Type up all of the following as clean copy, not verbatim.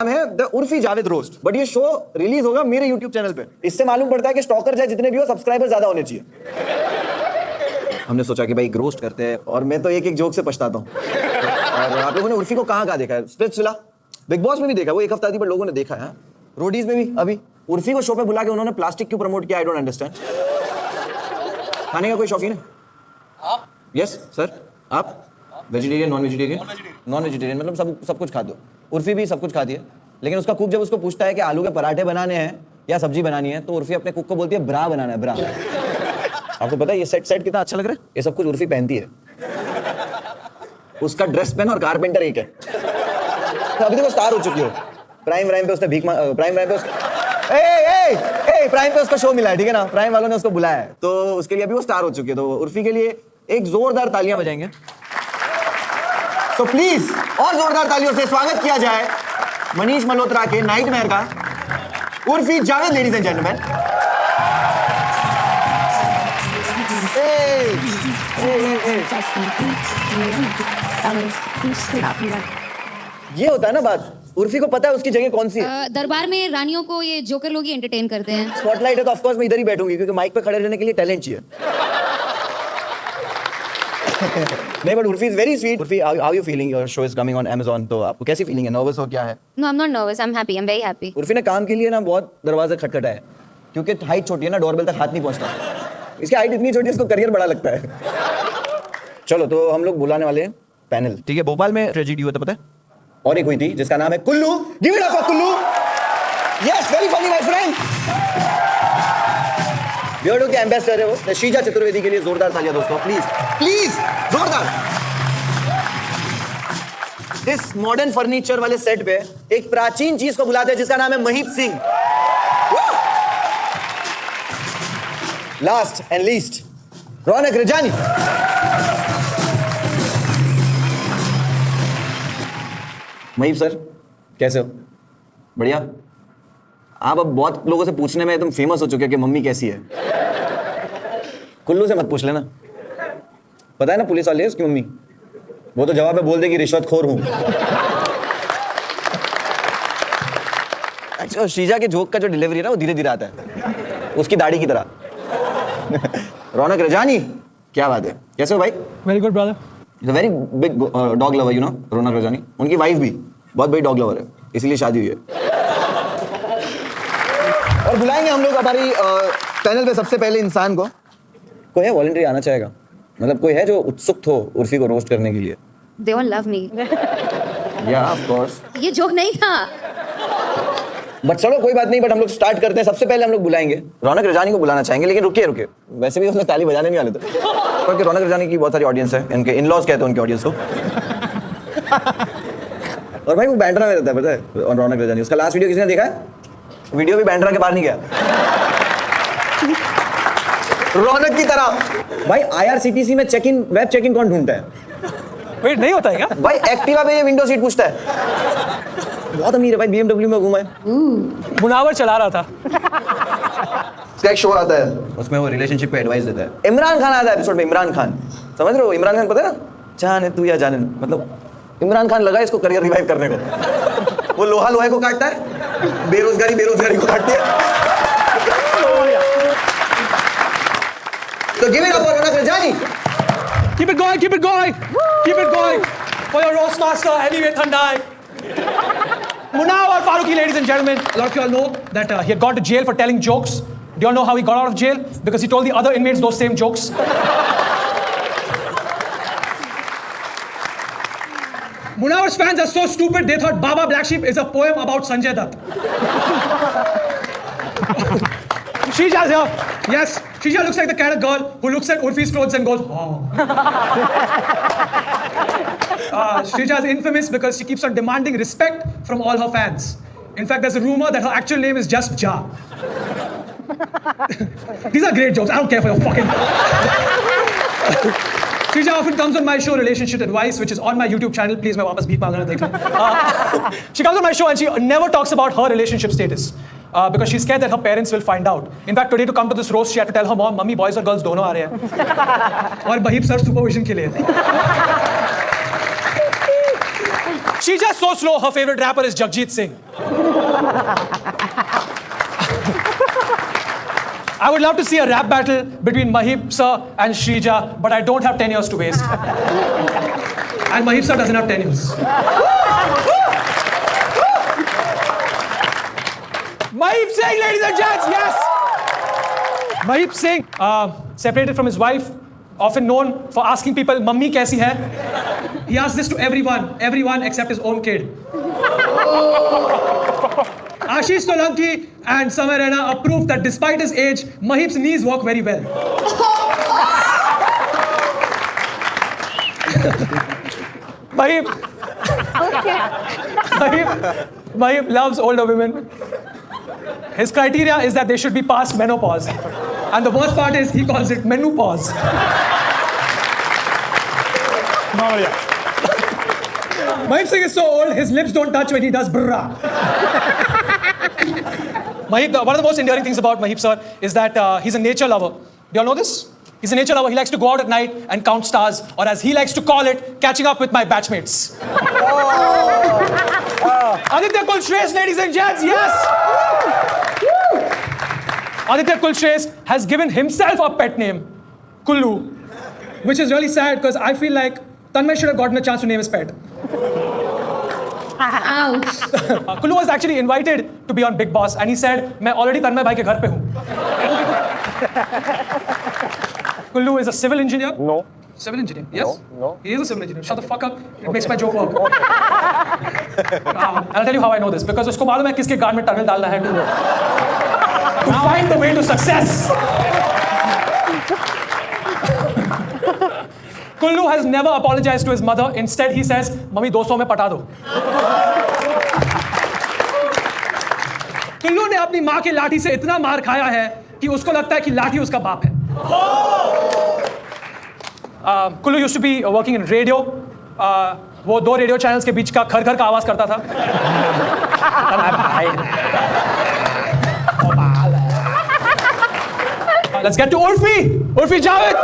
नाम है the Urfi Javed roast, but ये शो रिलीज होगा मेरे यूट्यूब चैनल पे। इससे मालूम पड़ता है कि स्टॉकर चाहे जितने भी हो, सब्सक्राइबर ज्यादा होने चाहिए। हमने सोचा कि भाई एक रोस्ट करते हैं, और मैं तो एक एक जोक से पछताता हूँ। और आप लोगों ने उर्फी को कहाँ देखा है? स्प्लिट्सविला, बिग बॉस में भी देखा, वो एक हफ्ता थी, पर लोगों ने देखा है। रोडीज में भी। अभी उर्फी को शो पे बुला के उन्होंने प्लास्टिक क्यों प्रमोट किया, आई डोंट अंडरस्टैंड। खाने का कोई शौकीन है? आप? Yes sir. आप vegetarian, non vegetarian? Non vegetarian मतलब सब कुछ खाते हो। उर्फी भी सब कुछ खाती है, लेकिन उसका कुक जब उसको पूछता है कि आलू के पराठे बनाने हैं या सब्जी बनानी है, तो उर्फी अपने कुक को बोलती है ब्रा बनाना है, ब्रा। आपको पता है ये सेट कितना अच्छा लग रहा है? ये सब कुछ उर्फी पहनती है। उसका ड्रेस पेन और कारपेंटर एक है। तो अभी देखो स्टार हो चुकी हो। प्राइम पे उसने प्राइम पे उसका शो मिला है, ठीक है ना? प्राइम वालों ने उसको बुलाया है, तो उसके लिए अभी वो स्टार हो चुकी है। तो उर्फी के लिए एक जोरदार तालियां बजाएंगे। तो प्लीज और जोरदार तालियों से स्वागत किया जाए मनीष मल्होत्रा के नाइटमेयर का Urfi Javed, ladies and gentleman. ये होता है ना बात, उर्फी को पता है उसकी जगह कौन सी है। दरबार में रानियों को ये जोकर लोग ही एंटरटेन करते हैं। स्पॉटलाइट है तो ऑफ कोर्स मैं इधर ही बैठूंगी, क्योंकि माइक पे खड़े रहने के लिए टैलेंट चाहिए। नहीं, but Urfi is very sweet. Urfi, how you feeling? Your show is coming on Amazon, तो आपको कैसी फीलिंग है? नर्वस हो क्या है? No, I'm not nervous. I'm happy. I'm very happy. Urfi ने काम के लिए ना बहुत दरवाजे खटखटाए है, क्योंकि हाइट छोटी है ना, डोरबेल तक हाथ नहीं पहुंचता। इसकी हाइट इतनी छोटी है, इसको करियर बड़ा लगता है। चलो, तो हम लोग बुलाने वाले हैं पैनल, ठीक है? भोपाल में ट्रेजेडी हुआ था, पता है? और एक हुई थी जिसका नाम है Kullu. Give it up for Kullu. Yes, very funny my friend. Beardo के एम्बेसडर है वो। शीजा चतुर्वेदी के लिए जोरदार तालियां दोस्तों, प्लीज प्लीज, जोरदार। इस मॉडर्न फर्नीचर वाले सेट पे एक प्राचीन चीज को बुलाते हैं जिसका नाम है Mahip Singh. Last and least, Raunak Rajani. Mahip sir, कैसे हो? बढ़िया। आप अब बहुत लोगों से पूछने में तुम फेमस हो चुके हो कि मम्मी कैसी है। कुल्लू से मत पूछ लेना, पता है ना पुलिस वाले उसकी मम्मी, वो तो जवाब में बोल देगी रिश्वतखोर हूं। अच्छा, शीजा के जोक का जो डिलीवरी है ना, वो धीरे धीरे आता है, उसकी दाढ़ी की तरह। रौनक रजानी, क्या बात है, कैसे हो भाई? Very good brother. Very big dog lover, you know Raunak Rajani. उनकी वाइफ भी बहुत बड़ी डॉग लवर है, इसीलिए शादी हुई है। और बुलाएंगे हम लोग हमारी पैनल पे सबसे पहले इंसान को। कोई है वॉलंटियर आना चाहेगा? मतलब कोई है जो उत्सुक हो उर्फी को रोस्ट करने के लिए? They all love me. या ऑफ कोर्स। ये जोक नहीं था। बट चलो कोई बात नहीं, बट हम लोग स्टार्ट करते हैं। सबसे पहले हम लोग बुलाएंगे रौनक रजानी को बुलाना चाहेंगे, लेकिन रुकिए, वैसे भी उसने ताली बजाने नहीं वाले थे, क्योंकि रौनक रजानी की बहुत सारी ऑडियंस है, इनके इन-लॉज कहते हैं उनकी ऑडियंस को। और भाई वो बैंड्रा में रहता है, पता है? और रौनक रजानी, उसका लास्ट वीडियो किसने देखा है? वीडियो भी बैंड्रा के बाहर नहीं गया। रौनक की तरह भाई IRCTC में वेब चेक इन कौन ढूंढता है? वेट नहीं होता है क्या? भाई एक्टिवा पे ये विंडो सीट पूछता है। बहुत अमीर है भाई, BMW में घूमा है। मुनावर चला रहा था। उसका एक शो आता है, उसमें वो रिलेशनशिप पे एडवाइस देता है। इमरान खान आता है एपिसोड में, इमरान खान, समझ रहे हो? इमरान खान पता है ना, जाने तू या जाने, मतलब इमरान खान लगा इसको करियर रिवाइव करने को। वो लोहे को काटता है, बेरोजगारी को काटती है। तो give it up for Raunak Rajani. Keep it going, keep it going, keep it going for your roast master, Heavyweight Thandai. Munawar Faruqi, ladies and gentlemen. A lot of you all know that he had gone to jail for telling jokes. Do you all know how he got out of jail? Because he told the other inmates those same jokes. Munawar's fans are so stupid, they thought Baba Black Sheep is a poem about Sanjay Dutt. Sheeja's here. Yes, Sheeja looks like the kind of girl who looks at Urfi's clothes and goes, oh. Sheeja is infamous because she keeps on demanding respect from all her fans. In fact, there's a rumor that her actual name is just Ja. These are great jokes. I don't care for your fucking... Sheeja often comes on my show, Relationship Advice, which is on my YouTube channel. Please, मैं वापस भीख मांगना देख लो. She comes on my show and she never talks about her relationship status. Because she's scared that her parents will find out. In fact, today to come to this roast, she had to tell her mom, "Mummy, boys और girls दोनों आ रहे हैं." और बहीप sir supervision के लिए. She's so slow, her favorite rapper is Jagjit Singh. I would love to see a rap battle between Mahib sir and Shrija, but I don't have 10 years to waste. And Mahib sir doesn't have 10 years. Mahib Singh, ladies and gents, yes! Mahib Singh, separated from his wife, often known for asking people, Mummy kaisi hai? He asks this to everyone except his own kid. Ashish Solanki and Samay Raina are proof that despite his age, Mahib's knees work very well. Mahib loves older women. His criteria is that they should be past menopause. And the worst part is he calls it menopause. Mahib Singh is so old, his lips don't touch when he does brrrah. Mahib, one of the most endearing things about Mahib sir is that he's a nature lover. Do you all know this? He's a nature lover. He likes to go out at night and count stars, or as he likes to call it, catching up with my batchmates. Aditya Kulshrestha, ladies and gents, yes! Aditya Kulshrestha has given himself a pet name, Kullu, which is really sad because I feel like Tanmay should have gotten a chance to name his pet. Ouch. Kullu was actually invited to be on Big Boss and he said, मैं already Tanmay bhai ke ghar pe hu. Kullu is a civil engineer. No. Civil engineer, yes? No. He is a civil engineer. Shut the fuck up. It makes my joke work. I'll tell you how I know this. Because उसको मालूम है किसके गान में tunnel डालना है to find the way to success. Kullu has never apologized to his mother. Instead, he says, "Mummy, 200 में पटा दो." कुल्लू ने अपनी माँ की लाठी से इतना मार खाया है कि उसको लगता है कि लाठी उसका बाप है. Kullu used to be working in radio. वो 2 रेडियो चैनल्स के बीच का खर खर का आवाज करता था. Let's get to Urfi Javed.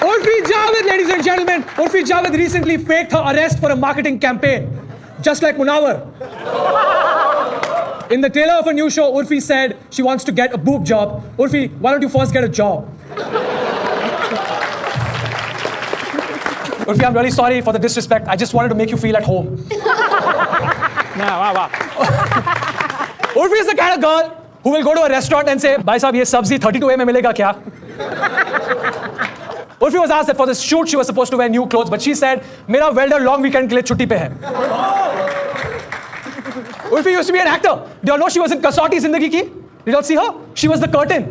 Urfi Javed, ladies and gentlemen. Urfi Javed recently faked her arrest for a marketing campaign, just like Munawar. In the trailer of a new show, Urfi said she wants to get a boob job. Urfi, why don't you first get a job? Urfi, I'm really sorry for the disrespect. I just wanted to make you feel at home. Urfi is the kind of girl who will go to a restaurant and say, "Bhai sahab, ye sabzi 32A mein milega kya?" Urfi was asked that for this shoot she was supposed to wear new clothes, but she said, "Mera welder long weekend ke liye chutti pe hai." Urfi used to be an actor. Do you all know she was in Kasauti Zindagi Ki? Did you all see her? She was the curtain.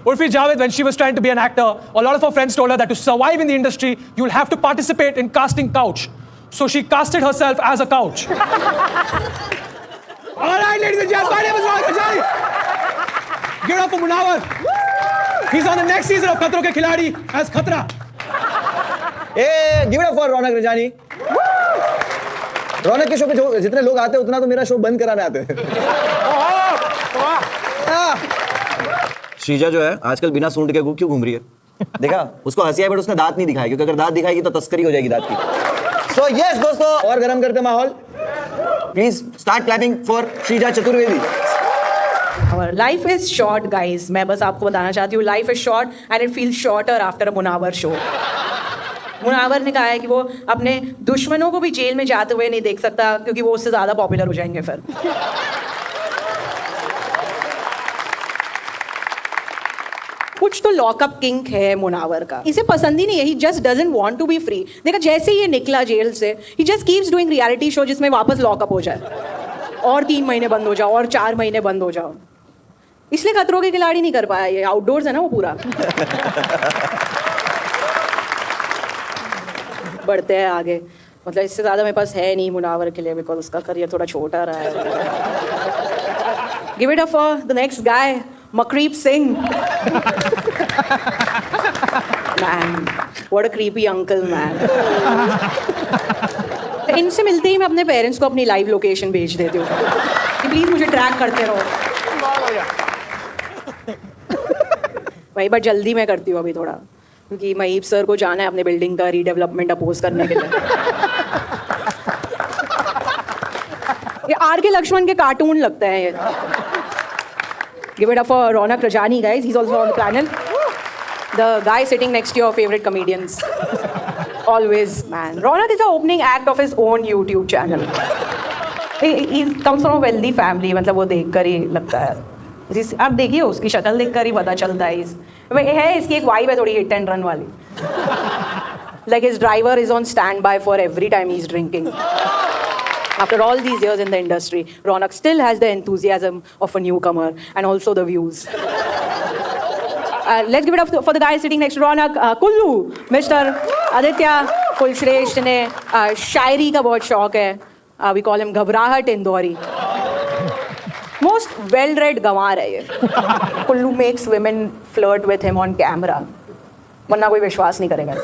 Urfi Javed, when she was trying to be an actor, a lot of her friends told her that to survive in the industry, you'll have to participate in casting couch. So she casted herself as a couch. All right, ladies and gents, my name is Ronak Rajani. Give it up for Munawar. He's on the next season of Khatron Ke Khiladi as Khatra. Hey, give it up for Ronak Rajani. रौनक के show पे जितने लोग आते हैं उतना तो मेरा show बंद कराने आते हैं. श्रीजा जो है आजकल बिना सूंड के क्यों घूम रही है? देखा, उसको हंसी आई बट उसने दांत नहीं दिखाए, क्योंकि अगर दांत दिखाएगी तो तस्करी हो जाएगी दांत की. सो यस दोस्तों, और गरम करते माहौल. Please start clapping for Shrija Chaturvedi. Life is short guys. मैं बस आपको बताना चाहती हूँ, life is short and it feel shorter after a Munawar show. Munawar ने कहा है कि वो अपने दुश्मनों को भी जेल में जाते हुए नहीं देख सकता क्योंकि वो उससे ज्यादा पॉपुलर हो जाएंगे फिर. कुछ तो लॉकअप किंक है मुनावर का. इसे पसंद ही नहीं है. He just doesn't want to be free. देखा, जैसे ही ये निकला जेल से, he just keeps doing reality show जिसमें वापस लॉकअप हो जाए और 3 महीने बंद हो जाओ और 4 महीने बंद हो जाओ. इसलिए खतरों के खिलाड़ी नहीं कर पाया. ये आउटडोर्स है ना वो पूरा. बढ़ते हैं आगे. मतलब इससे ज़्यादा मेरे पास है नहीं मुनावर के लिए, बिकॉज उसका करियर थोड़ा छोटा रहा है. Give it up for the next guy, Makrib Singh. Man, what a creepy uncle man. इनसे मिलते ही मैं अपने पेरेंट्स को अपनी लाइव लोकेशन भेज देती हूँ कि प्लीज़ मुझे ट्रैक करते रहो. भाई बट जल्दी मैं करती हूँ अभी थोड़ा, क्योंकि महीप सर को जाना है अपने बिल्डिंग का रीडेवलपमेंट अपोज करने के लिए। ये आर के लक्ष्मण के कार्टून लगते हैं ये। Give it up for Ronak Rajani, guys. He's also on the panel. The guy sitting next to your favorite comedians. Always, man. Ronak is the opening act of his own YouTube channel. He comes from a wealthy family. मतलब वो देखकर ही लगता है। आप देखिए उसकी शक्ल देखकर ही पता चलता है। है इसकी एक वाइब है थोड़ी हिट एंड रन वाली। Like his driver is on standby for every time he's drinking. After all these years in the industry, Ronak still has the enthusiasm of a newcomer and also the views. Let's give it up for the guy sitting next to Ronak, Kullu, Mr. Aditya Kulshresht ने शायरी का बहुत शौक है. We call him घबराहट Indori. Most well-read गंवार है ये. Kullu makes women flirt with him on camera. वरना कोई विश्वास नहीं करेगा.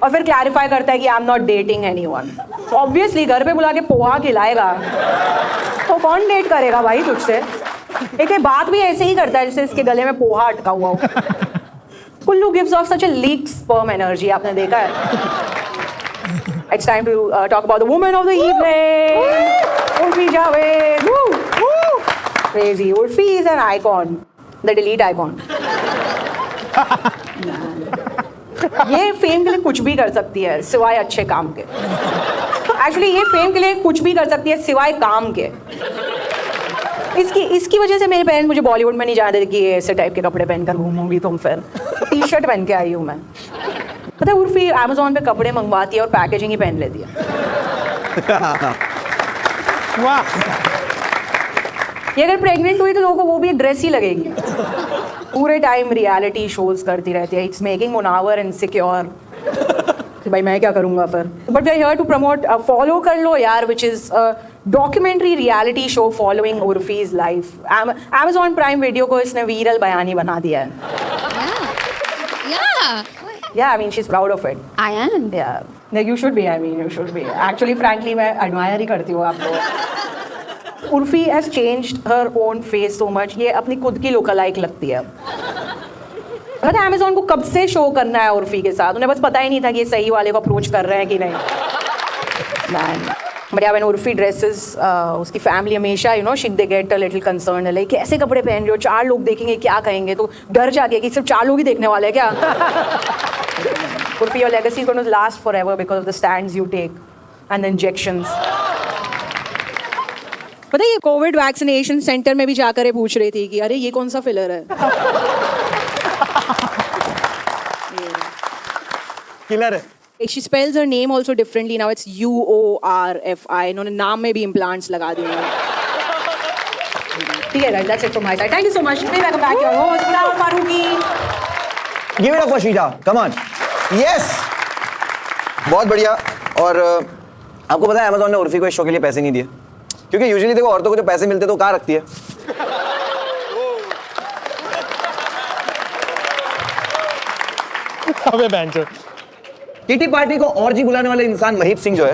और फिर क्लैरिफाई करता है कि I am not dating anyone. Obviously घर पे बुला के पोहा खिलाएगा तो कौन डेट करेगा भाई तुझसे. एक बात भी ऐसे ही करता है जैसे इसके गले में पोहा अटका हुआ हो. Kullu gives off such a leak sperm energy. आपने देखा है. It's time to talk about the woman of the evening, Urfi Javed. Crazy. Urfi is an icon, the delete icon. ये फेम के लिए कुछ भी कर सकती है सिवाय अच्छे काम के. एक्चुअली ये फेम के लिए कुछ भी कर सकती है सिवाय काम के. इसकी वजह से मेरे पेरेंट्स मुझे बॉलीवुड में नहीं जाने देते कि ये ऐसे टाइप के कपड़े पहनकर घूमूंगी तुम. फिर टी शर्ट पहन के आई हूँ मैं. पता है उर्फी अमेजोन पे कपड़े मंगवाती है और पैकेजिंग ही पहन लेती है. वाह. ये अगर प्रेग्नेंट हुई तो लोगों को वो भी एक ड्रेस ही लगेगी. पूरे टाइम रियलिटी शोज करती रहती है. इट्स मेकिंग मुनावर इनसिक्योर कि भाई मैं क्या करूँगा फिर. But we are here to promote follow कर लो यार, which is documentary reality show following Urfi's life. Amazon prime video को इसने वीरल बयानी बना दिया है. Yeah, I mean she's proud of it. I am. Yeah, like you should be. I mean you should be. Actually, frankly, मैं admire ही करती हूँ आपको. Urfi has changed her own face so much. ये अपनी खुद की lookalike लगती है. पता है Amazon को कब से शो करना है उर्फी के साथ. उन्हें बस पता ही नहीं था कि ये सही वाले को अप्रोच कर रहे हैं कि नहीं. Man. But yeah, when Urfi dresses, उसकी फैमिली हमेशा they get a little concerned. Like कैसे कपड़े पहन रहे हो, 4 लोग देखेंगे क्या कहेंगे. तो डर जाके कि सिर्फ 4 लोग ही देखने वाले हैं क्या. Urfi, your legacy is going to last forever because of the stands you take and the injections. पता है ये कोविड वैक्सीनेशन सेंटर में भी जाकर पूछ रही थी कि अरे ये कौन सा फिलर है. किलर है. She spells her name also differently now. It's UORFI. इन्होंने नाम में भी implants लगा दिए हैं. ठीक है guys, that's it from my side. Thank you so much. Welcome back your host Munawar Farooqi. Give it up for Sheeta. Come on. Yes. बहुत बढ़िया. और आपको पता है Amazon ने उर्फी को इस शो के लिए पैसे नहीं दिए, क्योंकि यूजुअली देखो औरतों को जो पैसे मिलते तो कहाँ रखती है. अबे बैंचो. किटी पार्टी को और जी बुलाने वाले इंसान महीप सिंह जो है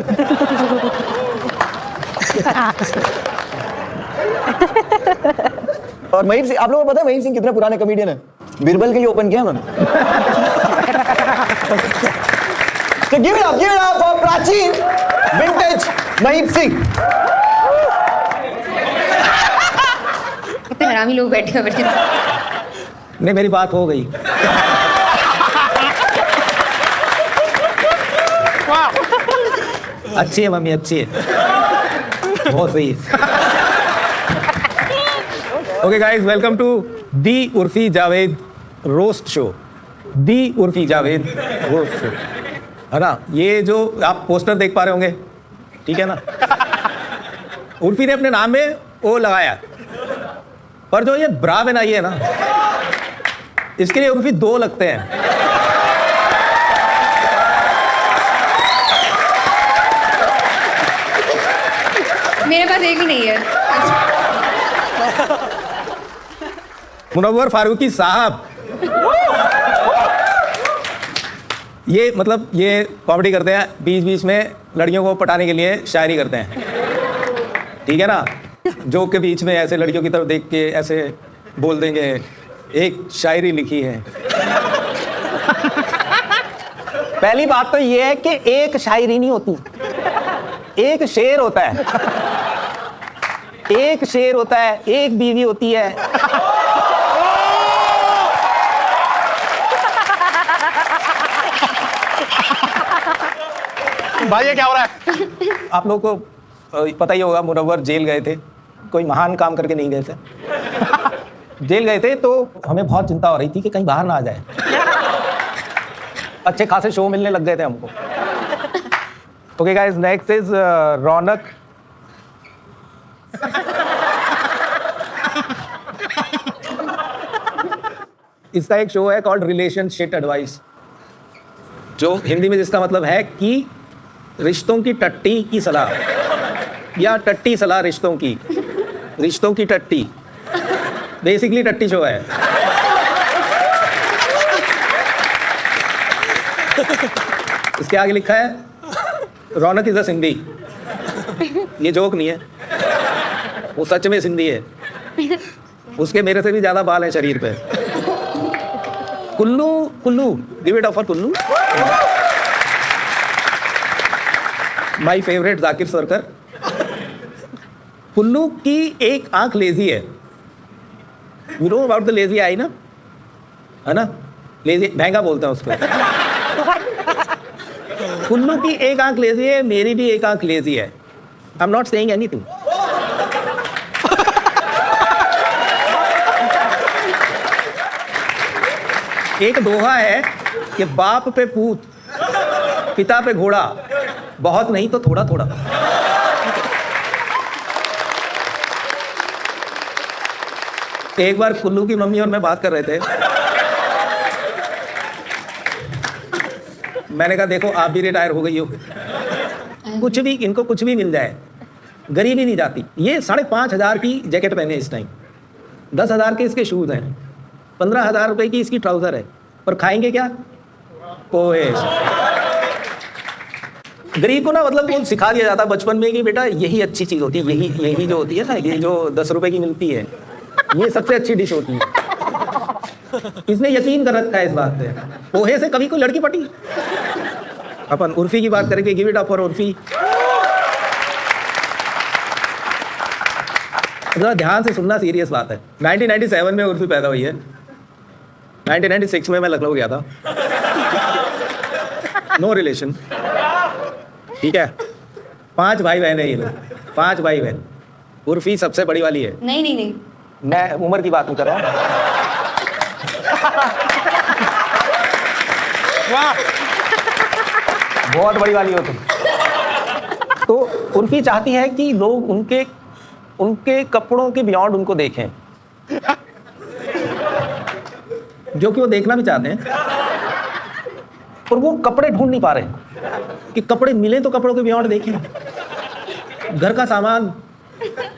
और महीप सिंह, आप लोगों को पता है महीप सिंह कितने पुराने कॉमेडियन है. बिरबल के लिए ओपन किया उन्होंने. तो गिव इट अप फॉर प्राचीन विंटेज महीप सिंह. कितने हरामी लोग बैठे हैं. नहीं, मेरी बात हो गई. अच्छी है मम्मी, अच्छी है, बहुत सही है. Okay guys, welcome to the Urfi Javed roast show. The Urfi Javed roast show है ना. ये जो आप पोस्टर देख पा रहे होंगे, ठीक है ना. उर्फी ने अपने नाम में वो लगाया, पर जो ये ब्रा बनाई है ना, इसके लिए उर्फी 2 लगते हैं. मेरे पास एक भी नहीं है. मुनव्वर फारूकी साहब, ये मतलब ये कॉमेडी करते हैं, बीच बीच में लड़कियों को पटाने के लिए शायरी करते हैं, ठीक है ना. जोक के बीच में ऐसे लड़कियों की तरफ देख के ऐसे बोल देंगे एक शायरी लिखी है। पहली बात तो ये है कि एक शायरी नहीं होती, एक शेर होता है। एक शेर होता है, एक बीवी होती है। भाई ये क्या हो रहा है? आप लोगों को पता ही होगा, मुनव्वर जेल गए थे, कोई महान काम करके नहीं गए थे। जेल गए थे तो हमें बहुत चिंता हो रही थी कि कहीं बाहर ना आ जाए। अच्छे खासे शो मिलने लग गए थे हमको। ओके गाइस, नेक्स्ट इज रौनक। इसका एक शो है कॉल्ड रिलेशनशिप एडवाइस, जो हिंदी में जिसका मतलब है कि रिश्तों की टट्टी की सलाह, या टट्टी सलाह रिश्तों की टट्टी। बेसिकली टट्टी शो है। इसके आगे लिखा है रौनक इज अ सिंधी। ये जोक नहीं है, वो सच में सिंधी है। उसके मेरे से भी ज्यादा बाल हैं शरीर पे। Kullu, Kullu, give it up for Kullu. My favourite Zakir Sarkar. Kullu की एक आंख लेजी है। You know about the lazy eye ना, है ना? लेजी महंगा बोलते हैं उसको। कुल्लू की एक आंख लेजी है, मेरी भी एक आंख लेजी है। I am not saying anything. एक दोहा है कि बाप पे पूत, पिता पे घोड़ा, बहुत नहीं तो थोड़ा थोड़ा। एक बार कुल्लू की मम्मी और मैं बात कर रहे थे। मैंने कहा देखो आप भी रिटायर हो गई हो, कुछ भी इनको कुछ भी मिल जाए, गरीबी नहीं जाती। ये 5,500 की जैकेट पहने इस टाइम, 10,000 के इसके शूज हैं, 15,000 रुपए की इसकी ट्राउजर है, पर खाएंगे क्या? पोहे। गरीब को ना मतलब वो सिखा दिया जाता बचपन में कि बेटा यही अच्छी चीज होती है, यही जो होती है ना, ये जो 10 रुपए की मिलती है, ये सबसे अच्छी डिश होती है। इसने यकीन कर रखा है इस बात पे। पोहे से कभी कोई लड़की पटी? अपन उर्फी की बात करेंगे। Give it up for Urfi. जरा ध्यान से सुनना, सीरियस बात है। 1997 में उर्फी पैदा हुई है। 1996 में मैं लखनऊ गया था। नो रिलेशन, ठीक है। 5 भाई बहन है ये लोग, 5 भाई बहन। उर्फी सबसे बड़ी वाली है। नहीं नहीं नहीं, मैं उम्र की बात नहीं कर रहा। बहुत बड़ी वाली हो तुम। तो उर्फी चाहती है कि लोग उनके कपड़ों के बियॉन्ड उनको देखें, जो कि वो देखना भी चाहते हैं, पर वो कपड़े ढूंढ नहीं पा रहे कि कपड़े मिले तो कपड़ों के बियॉन्ड देखें। घर का सामान,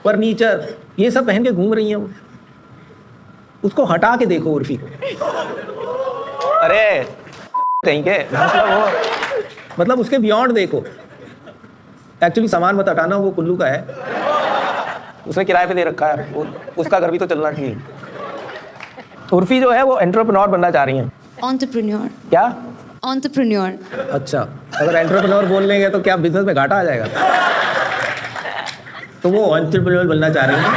फर्नीचर, ये सब पहन के घूम रही हैं वो। उसको हटा के देखो उर्फी को। अरे कहीं के मतलब उसके बियॉन्ड देखो। एक्चुअली सामान मत हटाना, वो कुल्लू का है, उसने किराए पे दे रखा है, उसका घर भी तो चलना चाहिए। उर्फी जो है वो एंटरप्रेन्योर बनना चाह रही हैं। एंटरप्रेन्योर। क्या? एंटरप्रेन्योर। अच्छा, अगर एंटरप्रेन्योर बोल लेंगे तो क्या बिजनेस में घाटा आ जाएगा? तो वो एंटरप्रेन्योर बनना चाह रही हैं।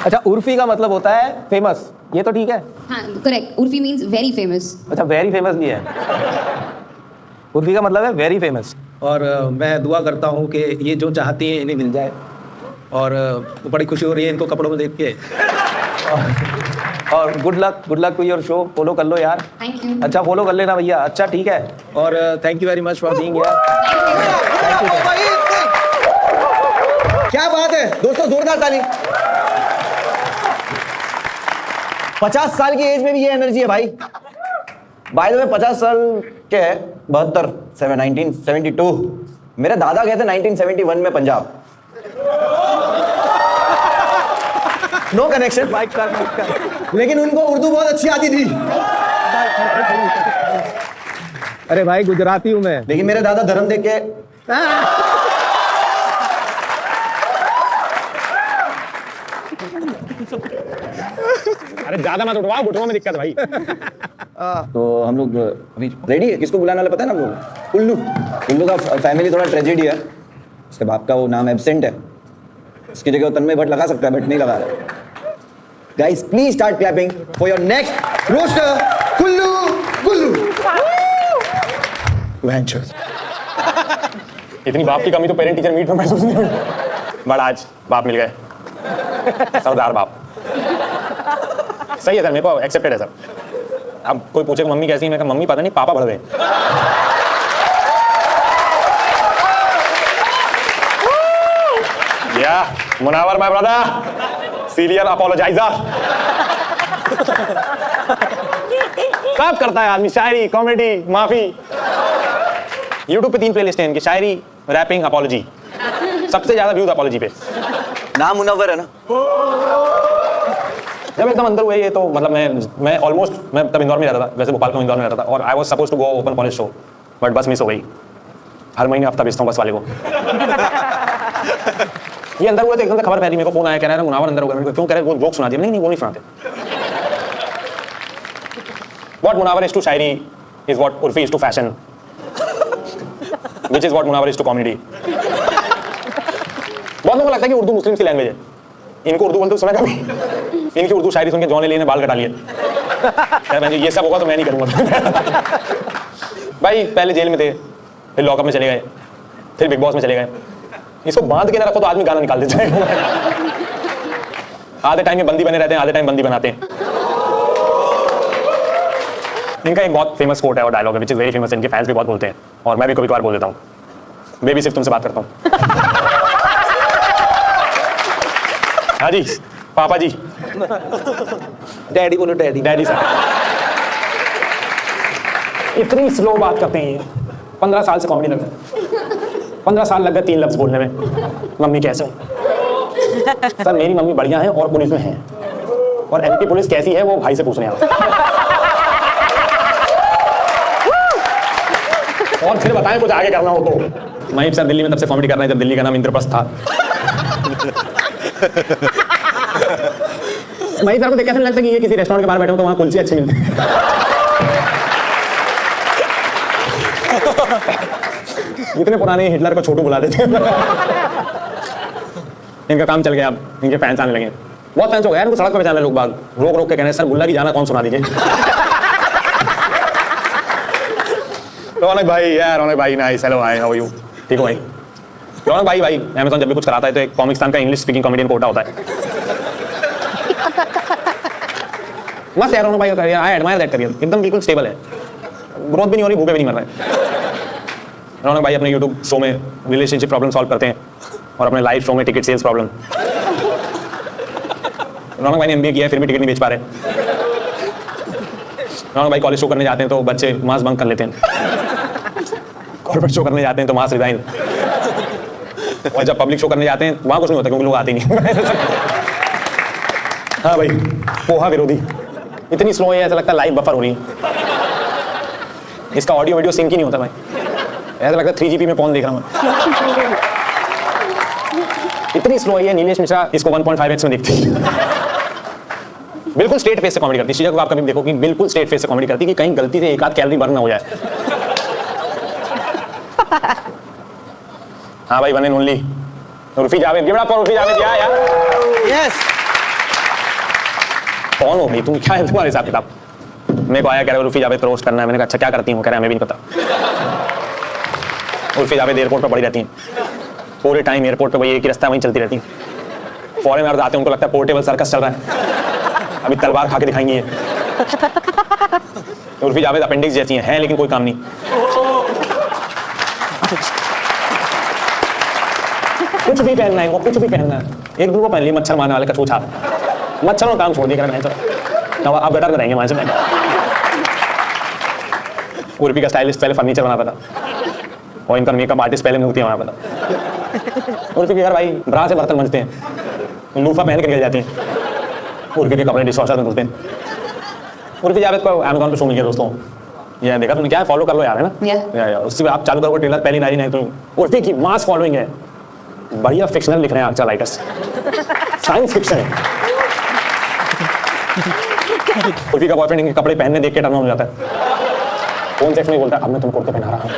अच्छा, उर्फी का मतलब होता है फेमस, ये तो ठीक है। हाँ correct, Urfi means very famous. अच्छा, वेरी फेमस भी है। उर्फी का मतलब है वेरी फेमस। और मैं दुआ करता हूँ कि ये जो चाहती हैं इन्हें मिल जाए। और बड़ी खुशी हो रही है इनको कपड़ों में देख के। और good luck to your show. Follow कर लो यार। Thank you. अच्छा, फॉलो कर लेना भैया। अच्छा ठीक है, और thank you very much for being here. क्या बात है दोस्तों, जोरदार ताली। 50 साल की एज में भी ये एनर्जी है भाई। बाय द वे 50 साल के है, 1972। मेरे दादा गए थे 1971 में पंजाब। नो कनेक्शन, लेकिन उनको उर्दू बहुत अच्छी आती थी। अरे भाई गुजराती हूँ मैं। लेकिन मेरे दादा धर्म देख के ज्यादा मत उठवाओ, घुटनों में दिक्कत भाई। तो हम लोग अभी रेडी है। किसको बुलाने वाला पता है ना हम लोग? कुल्लू। कुल्लू का फैमिली थोड़ा ट्रेजेडी है। उसके बाप का वो नाम एब्सेंट है, उसकी जगह वो तन्मय भट्ट लगा सकता है बट नहीं लगा रहा। Guys please start clapping for your next roaster Kullu Kullu. इतनी बाप की कमी तो पेरेंट टीचर मीट में महसूस नहीं हुई, बट आज बाप मिल गए, सरदार बाप। सही है सर, मेरे को एक्सेप्टेड है सर। अब कोई पूछे मम्मी कैसी है, मैं कहा मम्मी पता नहीं, पापा बढ़ गए। या मुनावर माय ब्रदर, सीरियल अपोलोजाइजर। सब करता है आदमी, शायरी, कॉमेडी, माफी। YouTube पे 3 प्लेलिस्ट हैं इनकी, शायरी, रैपिंग, अपॉलॉजी। सबसे ज्यादा व्यूज अपॉलॉजी पे। नाम मुनव्वर है ना? जब एकदम अंदर हुए ये तो मतलब मैं ऑलमोस्ट मैं तब इंदौर में रहता था, वैसे भोपाल का इंदौर में रहता था, और I was suppose to go open college show, but बस मिस हो गई। हर महीने हफ्ता भेजता हूँ बस वाले को। ये अंदर हुआ तो एकदम से खबर फैली, मेरे को फोन आया, कह रहा है मुनावर अंदर हो गया। क्यों? कह रहे वो जोक सुना दिया। नहीं वो नहीं सुनाते। What Munawar is to shayari is what Urfi is to fashion, which is what Munawar is to comedy। बहुत लोगों को लगता है कि उर्दू मुस्लिम की लैंग्वेज है, इनको उर्दू बोलते सुना कभी? इनकी उर्दू शायरी सुन के जॉन एलियन ने बाल कटा लिए। ये सब होगा तो मैं नहीं करूंगा। भाई पहले जेल में थे, फिर लॉकअप में चले गए, फिर बिग बॉस में चले गए। इसको बांध के ना रखो तो आदमी गाना निकाल देता है। आधे टाइम में बंदी बने रहते हैं, आधे टाइम बंदी बनाते हैं। इनका एक बहुत फेमस कोट है और डायलॉग है, विच इज वेरी फेमस, इनके फैंस भी बहुत बोलते हैं और मैं भी कभी कभार बोल देता हूँ। बेबी सिर्फ तुमसे बात करता हूँ। हाँ जी पापा जी। डैडी बोलो डैडी। Daddy sir. इतनी स्लो बात करते हैं ये। 15 साल से कॉमेडी लग रहा है, 15 साल लग गए 3 लफ्ज बोलने में। मम्मी कैसे हो? सर मेरी मम्मी बढ़िया है और पुलिस में है, और एमपी पुलिस कैसी है वो भाई से पूछने आया। और फिर बताएं कुछ आगे करना हो तो। महीप सर दिल्ली में तब से कॉमेडी कर रहे हैं जब दिल्ली का नाम इंद्रप्रस्थ था। महीप सर को देख कैसे लगता है कि ये किसी रेस्टोरेंट के बाहर बैठे हो तो वहाँ कुल्ची अच्छी मिलती है। इतने पुराने हिटलर को छोटू बुला देते हैं। इनका काम चल गया, अब इनके फैंस आने लगे। बहुत फैंस हो गए, इनको सड़क पर पहचान लोग बाग रोक रोक के कहने सर गुल्ला की जाना कौन सुना दीजिए। रौनक भाई यार, रौनक भाई nice, hello hi how are you? ठीक हो भाई? रौनक भाई अमेज़न जब भी कुछ कराता है तो एक कॉमिक्स का इंग्लिश स्पीकिंग कॉमेडियन कोटा होता है। मस्त यार रौनक भाई का career, I admire that career. एकदम बिल्कुल स्टेबल है, ग्रोथ भी नहीं हो रही, भूखे भी नहीं मर रहे। रौनक भाई अपने यूट्यूब शो में रिलेशनशिप प्रॉब्लम सॉल्व करते हैं और अपने लाइव शो में टिकट सेल्स प्रॉब्लम। रौनक भाई ने MBA किया है फिर भी टिकट नहीं बेच पा रहे। रौनक भाई कॉलेज शो करने जाते हैं तो बच्चे मास बंक कर लेते हैं, कॉर्पोरेट शो करने जाते हैं तो मास रिजाइन, और जब पब्लिक शो करने जाते हैं वहां कुछ नहीं होता क्योंकि लोग आते नहीं। हाँ भाई पोहा विरोधी, इतनी स्लो है ऐसा लगता है लाइव बफर हो रही है। इसका ऑडियो वीडियो सिंक ही नहीं होता भाई, ऐसा लगता है 3GP में कौन देख रहा हूँ। इतनी स्लो है नीलेश मिश्रा इसको 1.5x में देखती है। बिल्कुल स्ट्रेट फेस से कॉमेडी करती है। शीजा को आप कभी देखो कि बिल्कुल स्ट्रेट फेस से कॉमेडी करती है कि कहीं गलती से एक आध कैलोरी बर्न ना हो जाए। हाँ भाई one and only Urfi Javed, give it up for Urfi Javed यार। यस। कौन हो भाई तुम, क्या है तुम्हारे हिसाब किताब? मेरे को आया कह रहा है उर्फी जावेद रोस्ट करना है। मैंने कहा अच्छा क्या करती हूँ? कह रहा है हमें भी नहीं पता। उर्फी जावेद एयरपोर्ट पर पड़ी रहती हैं पूरे टाइम, एयरपोर्ट पर वही एक ही रास्ता वहीं चलती रहती हैं। फॉरेनर्स आते हैं उनको लगता है पोर्टेबल सर्कस चल रहा है, अभी तलवार खा के दिखाएंगी ये। उर्फी जावेद अपेंडिक्स जैसी हैं लेकिन कोई काम नहीं। कुछ भी पहनना है, वो कुछ भी पहनना है। एक दिन वो पहन लिया मच्छर मारने वाले का छूछा, मच्छरों का काम छोड़ दिया तो आप बेटर रहेंगे वहां से। उर्फी का स्टाइलिस्ट पहले फर्नीचर बनाता था और इनका मेकअप आर्टिस्ट पहले मूर्तियां बनाता था। उर्फी के घर भाई ब्रा से बर्तन मंजते हैं, लूफा पहन के निकल जाते हैं। उर्फी के कपड़े डिशवॉशर में धुलते हैं। उर्फी जावेद को अमेज़न पे शो मिल गया दोस्तों, ये देखा तुमने क्या है? फॉलो कर लो यार, है ना? या उससे आप चालू करोगे ट्रेलर पहली नारी नहीं तो उर्फी की मास फॉलोइंग है। बढ़िया फिक्शनल लिख रहे हैं अच्छा राइटर्स, साइंस फिक्शन है। उर्फी का बॉयफ्रेंड इनके कपड़े पहनने देख के टर्न ऑन हो जाता है, फोन सेक्स में बोलता है अब मैं तुमको कुर्ते पहना रहा हूँ।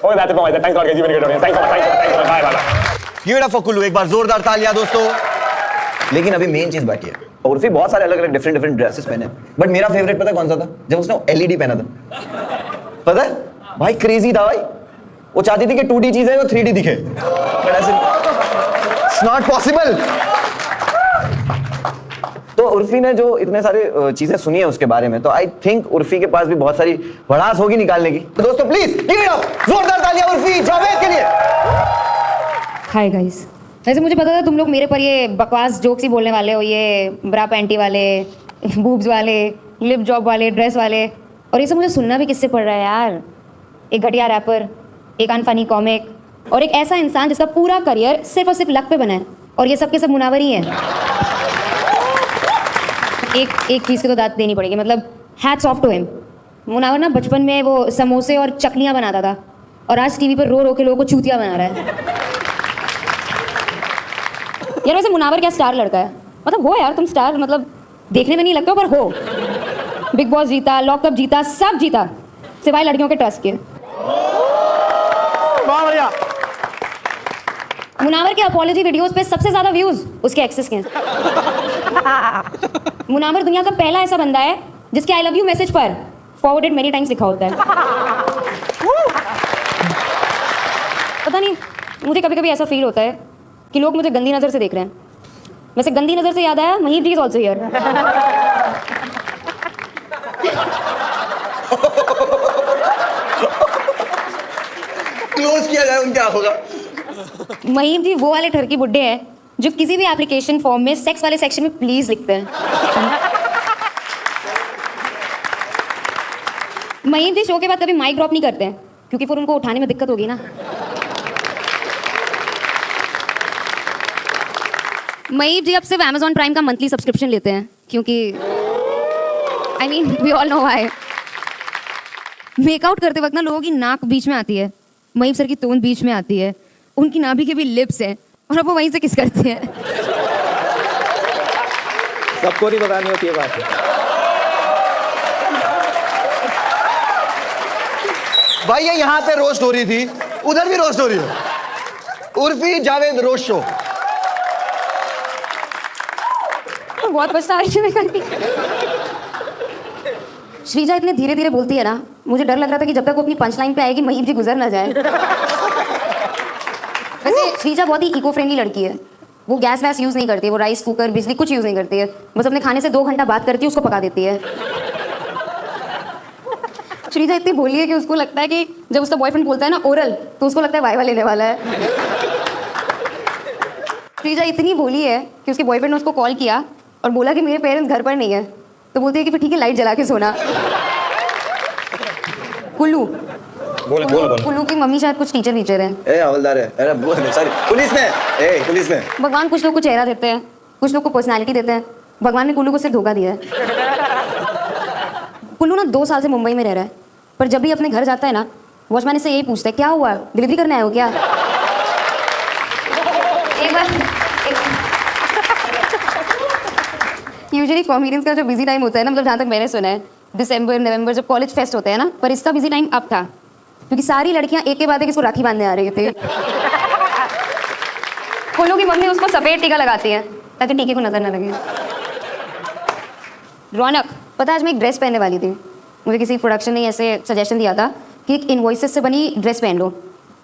ओए that's it from my side, thanks lot guys, you very good, thanks so much, bye bye. Give it up for Kullu, एक बार जोरदार तालियां दोस्तों। लेकिन अभी मेन चीज बाकी है, उर्फी बहुत सारे अलग अलग डिफरेंट ड्रेसेस पहने, बट मेरा फेवरेट पता है कौन सा था? जब उसने एलईडी पहना था, पता है भाई, क्रेजी था भाई। वो चाहती थी कि 2D चीज है वो 3D दिखे, बट ऐसे इट्स नॉट पॉसिबल। तो उर्फी ने जो इतने सारे चीजें सुनी है उसके बारे में, तो आई थिंक उर्फी के पास भी बहुत सारी भड़ास होगी निकालने की। तो दोस्तों प्लीज गिव इट अप, जोरदार तालियां उर्फी जावेद के लिए। हाय गाइस, वैसे मुझे पता था तुम लोग मेरे पर ये बकवास जोक्स ही बोलने वाले हो, ये ब्रा पैंटी वाले, बूब्स वाले, लिप जॉब वाले, ड्रेस वाले, और ये सब मुझे सुनना भी किससे पड़ रहा है यार। एक घटिया रैपर, एक अनफनी कॉमिक, और एक ऐसा इंसान जिसका पूरा करियर सिर्फ और सिर्फ लक पे बना है, और ये सब के सब मुनावर ही है। एक चीज़ की तो दाद देनी पड़ेगी, मतलब hats off to him. Munawar ना बचपन में वो समोसे और चकलियाँ बनाता था, और आज टीवी पर रो रो के लोगों को चूतिया बना रहा है। यार वैसे मुनावर क्या स्टार लड़का है, मतलब हो यार तुम स्टार, मतलब देखने में नहीं लगते हो पर हो। बिग बॉस जीता, लॉकअप जीता, सब जीता, सिवाय लड़कियों के ट्रस्ट के। मुनावर के अपॉलॉजी वीडियोस पे सबसे ज्यादा व्यूज उसके एक्सेस के हैं। मुनावर दुनिया का पहला ऐसा बंदा है जिसके आई लव यू मैसेज पर फॉरवर्डेड मेनी टाइम्स लिखा होता है। पता नहीं, मुझे कभी कभी ऐसा फील होता है कि लोग मुझे गंदी नजर से देख रहे हैं। वैसे गंदी नजर से याद आया, महीप जी इज ऑल्सो हियर। क्लोज किया जाए उनके आंखों का। महीप जी वो वाले ठरकी बुड्ढे हैं जो किसी भी एप्लीकेशन फॉर्म में सेक्स वाले सेक्शन में प्लीज लिखते हैं। महीप जी शो के बाद कभी माइक ड्रॉप नहीं करते हैं, क्योंकि फिर उनको उठाने में दिक्कत होगी ना। महीप जी अब सिर्फ Amazon प्राइम का मंथली सब्सक्रिप्शन लेते हैं, क्योंकि I mean we all know why. Make out करते वक्त ना लोगों की नाक बीच में आती है, महीप सर की तोंद बीच में आती है, उनकी नाभि के भी लिप्स हैं, और अब वो वहीं से किस करते हैं। सबको नहीं बतानी होती है बात। भाई ये यहाँ पे रोस्ट हो रही थी, उधर भी रोस्ट हो रही है। Urfi Javed roast show. बहुत पछता रही हूँ मैं करके। श्रीजा इतने धीरे धीरे बोलती है ना, मुझे डर लग रहा था कि जब तक वो अपनी पंच लाइन पे आएगी महीप जी गुजर ना जाए। वैसे श्रीजा बहुत ही इको फ्रेंडली लड़की है, वो गैस वैस यूज़ नहीं करती है, वो राइस कुकर बिजली कुछ यूज़ नहीं करती है, बस अपने खाने से 2 घंटा बात करती है, उसको पका देती है। श्रीजा इतनी बोली है कि उसको लगता है कि जब उसका बॉयफ्रेंड बोलता है ना ओरल, तो उसको लगता है वाइवा लेने वाला है। श्रीजा इतनी बोली है कि उसके बॉयफ्रेंड ने उसको कॉल किया और बोला कि मेरे पेरेंट्स घर पर नहीं है, तो बोलती है कि फिर ठीक है लाइट जला के सोना। कुल्लू कुल्लू की मम्मी शायद कुछ टीचर है। ए हवलदार है, अरे सॉरी पुलिस में, ए पुलिस में। भगवान कुछ लोग को चेहरा देते हैं, कुछ लोग को पर्सनालिटी देते हैं। भगवान ने कुल्लू को सिर्फ धोखा दिया है। कुल्लू ना 2 साल से मुंबई में रह रहा है, पर जब भी अपने घर जाता है ना, वॉचमैन इससे यही पूछता है क्या हुआ, डिलीवरी करने आए हो क्या। एक बार यूजुअली कॉमेडियंस का जो बिजी टाइम होता है ना, मतलब जहाँ तक मैंने सुना है दिसंबर नवंबर जब कॉलेज फेस्ट होते हैं ना, पर इसका बिजी टाइम अब था क्योंकि सारी लड़कियां एक के बाद एक इसको राखी बांधने आ रही थी। कुल्लू की मम्मी उसको सफेद टीका लगाती है ताकि टीके को नजर न लगे। रौनक, पता आज मैं एक ड्रेस पहनने वाली थी, मुझे किसी प्रोडक्शन ने ऐसे सजेशन दिया था कि एक इनवॉइसेस से बनी ड्रेस पहन लो,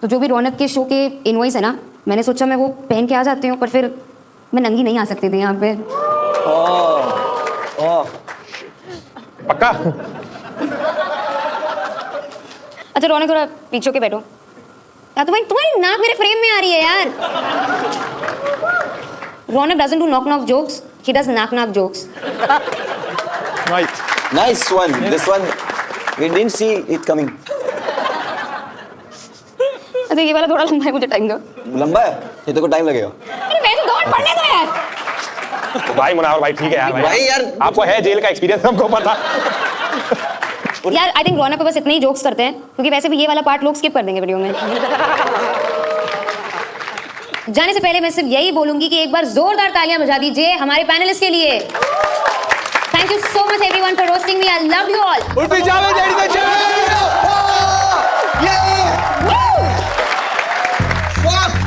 तो जो भी रौनक के शो के इनवॉइस है ना, मैंने सोचा मैं वो पहन के आ जाती हूँ, पर फिर मैं नंगी नहीं आ सकती थी यहाँ पे। पक्का? अच्छा रौनक थोड़ा पीछे के बैठो यार, तुम्हारी नाक मेरे फ्रेम में आ रही है यार। रौनक doesn't do knock jokes, he does knock jokes. Right. Nice one. This one we didn't see it coming. अच्छा ये वाला थोड़ा लंबा है, मुझे टाइम दो। लंबा है, ये तो को टाइम लगेगा। अरे मैं तो दौड़ पड़ने दो यार। भाई मुनावर भाई ठीक है यार, भाई यार आपको है जेल का एक्सपीरियंस, हमको पता। यार आई थिंक रौनक पे बस इतने ही जोक्स करते हैं, क्योंकि वैसे भी ये वाला पार्ट लोग स्किप कर देंगे वीडियो में। जाने से पहले मैं सिर्फ यही बोलूंगी कि एक बार जोरदार तालियां बजा दीजिए हमारे पैनलिस्ट के लिए। Thank you so much everyone for roasting me. I love you all. Urfi Javed ladies and gentlemen। Fuck!